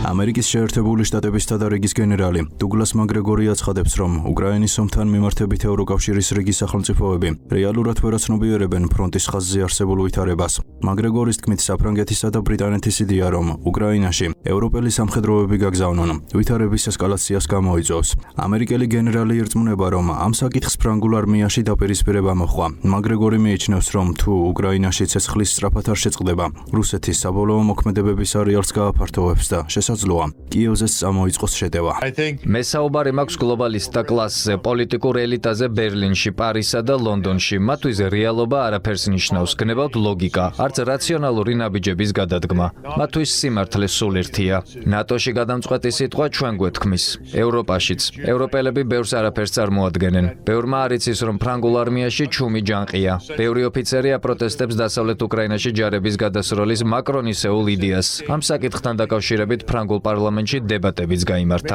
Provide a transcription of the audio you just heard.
ამერიკის შეერთებული შტატების თადარიგის გენერალი დუგლას მაკგრეგორი აცხადებს, რომ უკრაინის ომთან მიმართებით ევროკავშირის რიგი სახელმწიფოები რეალურად ვერ აცნობიერებენ ფრონტის ხაზზე არსებულ ვითარებას. მაკგრეგორის თქმით, საფრანგეთისა და ბრიტანეთის იდეა, რომ უკრაინაში ევროპელი სამხედროები გაგზავნონ, ვითარების ესკალაციას გამოიწვევს. ამერიკელი გენერალი ირწმუნება, რომ ამ საკითხს ფრანგულ არმიაში დაპირისპირება მოხდა. მაკგრეგორი მიიჩნევს, რომ თუ უკრაინაში ცეცხლის სწრაფად არ შეწყდება, რუსეთის საბოლოო მოქმედებების არეალს გააფართოვებს და შესაძლოა კიევზეც წამოიწყოს შეტევა. მე საუბარი მაქვს გლობალისტთა კლასზე, პოლიტიკურ ელიტაზე ბერლინში, პარიზსა და ლონდონში. მათთვის რეალობა არაფერს ნიშნავს, გნებავთ ლოგიკა, არც რაციონალური ნაბიჯების გადადგმა. მათთვის სიმართლე სულ ერთია. ნატოში გადამწყვეტი სიტყვა ჩვენ გვეთქმის. ევროპაშიც. ევროპელები ბევრს არაფერს წარმოადგენენ. ბევრმა არ იცის, რომ ფრანგულ არმიაში ჩუმი ჯანყია. ბევრი ოფიცერი აპროტესტებს დასავლეთ უკრაინაში ჯარების გადასროლის მაკრონისეულ იდეას. ამ საკითხთან დაკავშირებით ფრანგულ პარლამენტში დებატებიც გაიმართა.